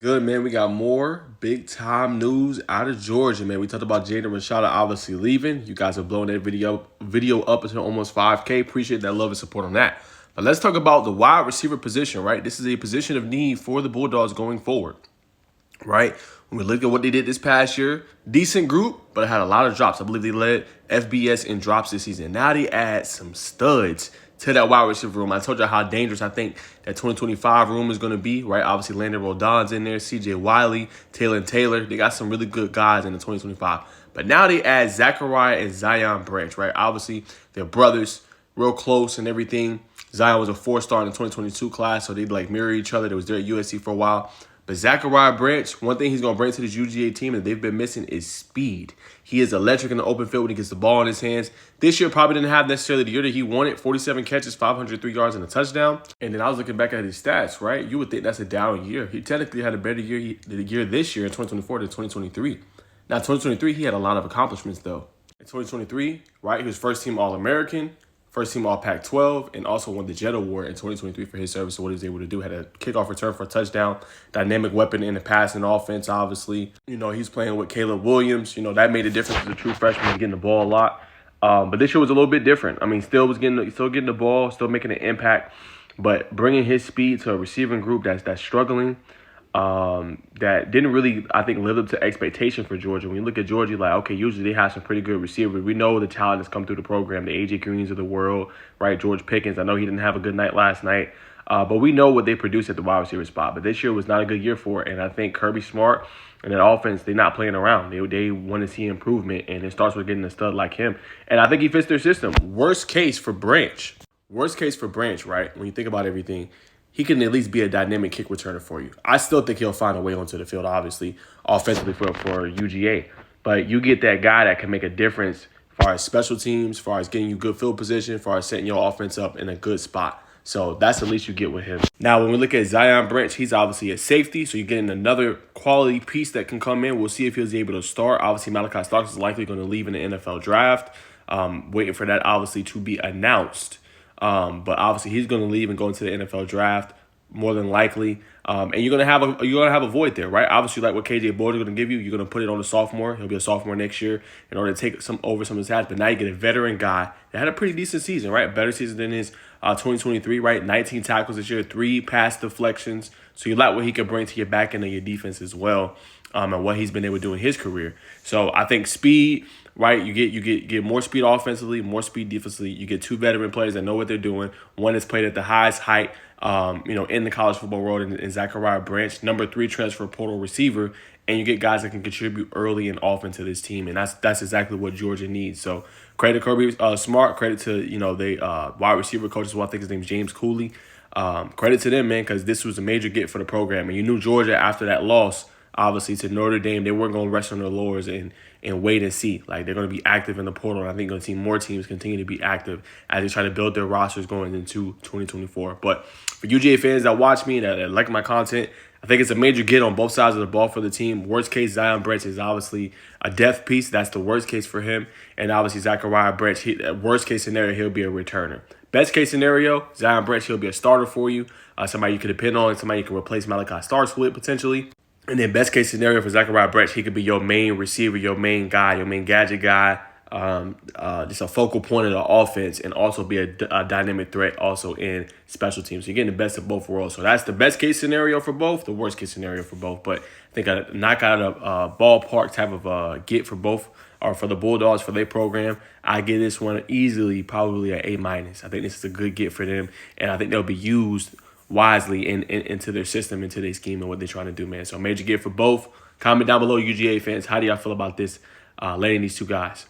Good, man. We got more big-time news out of Georgia, man. We talked about Jaden Rashada obviously leaving. You guys have blown that video up until almost 5K. Appreciate that love and support on that. But let's talk about the wide receiver position, right? This is a position of need for the Bulldogs going forward, right? When we look at what they did this past year, decent group, but it had a lot of drops. I believe they led FBS in drops this season. Now they add some studs to that wide receiver room. I told you how dangerous I think that 2025 room is going to be, right? Obviously, Landon Rodon's in there, CJ Wiley, Taylor. They got some really good guys in the 2025. But now they add Zachariah and Zion Branch, right? Obviously, they're brothers, real close and everything. Zion was a 4-star in the 2022 class, so they mirror each other. They was there at USC for a while. But Zachariah Branch, one thing he's going to bring to this UGA team that they've been missing is speed. He is electric in the open field when he gets the ball in his hands. This year probably didn't have necessarily the year that he wanted. 47 catches, 503 yards, and a touchdown. And then I was looking back at his stats, right? You would think that's a down year. He technically had a better year this year in 2024 than 2023. Now, 2023, he had a lot of accomplishments, though. In 2023, right, he was first-team All-American, first-team All-Pac-12, and also won the Jet Award in 2023 for his service. So what he was able to do, had a kickoff return for a touchdown, dynamic weapon in the passing offense, obviously. You know, he's playing with Caleb Williams. You know, that made a difference as a true freshman, getting the ball a lot. But this year was a little bit different. I mean, still getting the ball, still making an impact, but bringing his speed to a receiving group that's struggling, that didn't really, I think, live up to expectation for Georgia. When you look at Georgia, okay, usually they have some pretty good receivers. We know the talent that's come through the program, the A.J. Greens of the world, right? George Pickens. I know he didn't have a good night last night, but we know what they produce at the wide receiver spot. But this year was not a good year for it, and I think Kirby Smart and that offense, they're not playing around. They want to see improvement, and it starts with getting a stud like him. And I think he fits their system. Worst case for Branch, right? When you think about everything, he can at least be a dynamic kick returner for you. I still think he'll find a way onto the field, obviously, offensively for UGA. But you get that guy that can make a difference as far as special teams, as far as getting you good field position, as far as setting your offense up in a good spot. So that's the least you get with him. Now, when we look at Zion Branch, he's obviously a safety, so you're getting another quality piece that can come in. We'll see if he's able to start. Obviously, Malachi Starks is likely going to leave in the NFL draft. Waiting for that, obviously, to be announced. But obviously he's going to leave and go into the NFL draft more than likely. And you're gonna have a void there, right? Obviously, like what KJ Boyd is going to give you, you're going to put it on the sophomore. He'll be a sophomore next year in order to take over some of his hats. But now you get a veteran guy that had a pretty decent season, right? Better season than his 2023, right? 19 tackles this year, 3 pass deflections. So you like what he could bring to your back end of your defense as well, and what he's been able to do in his career. So I think speed, right? You get more speed offensively, more speed defensively. You get 2 veteran players that know what they're doing. One is played at the highest height, in the college football world, in Zachariah Branch, number 3 transfer portal receiver, and you get guys that can contribute early and often to this team, and that's exactly what Georgia needs. So credit to Kirby Smart, credit to the wide receiver coach as well. I think his name's James Cooley. Credit to them, man, because this was a major get for the program, and you knew Georgia after that loss, obviously, to Notre Dame, they weren't going to rest on their laurels and wait and see. Like, they're going to be active in the portal, and I think you're going to see more teams continue to be active as they try to build their rosters going into 2024. But for UGA fans that watch me, that like my content, I think it's a major get on both sides of the ball for the team. Worst case, Zion Branch is obviously a depth piece. That's the worst case for him. And obviously, Zachariah Branch, worst case scenario, he'll be a returner. Best case scenario, Zion Branch, he'll be a starter for you. Somebody you can depend on, somebody you can replace Malachi Starks with potentially. And then best case scenario for Zachariah Branch, he could be your main receiver, your main guy, your main gadget guy, just a focal point of the offense, and also be a dynamic threat also in special teams. So you're getting the best of both worlds. So that's the best case scenario for both, the worst case scenario for both. But I think a knock out of ballpark type of get for both, or for the Bulldogs, for their program. I give this one easily probably an A-. I think this is a good get for them, and I think they'll be used wisely into their system, into their scheme, and what they're trying to do, man. So major get for both. Comment down below, UGA fans. How do y'all feel about this, landing these 2 guys?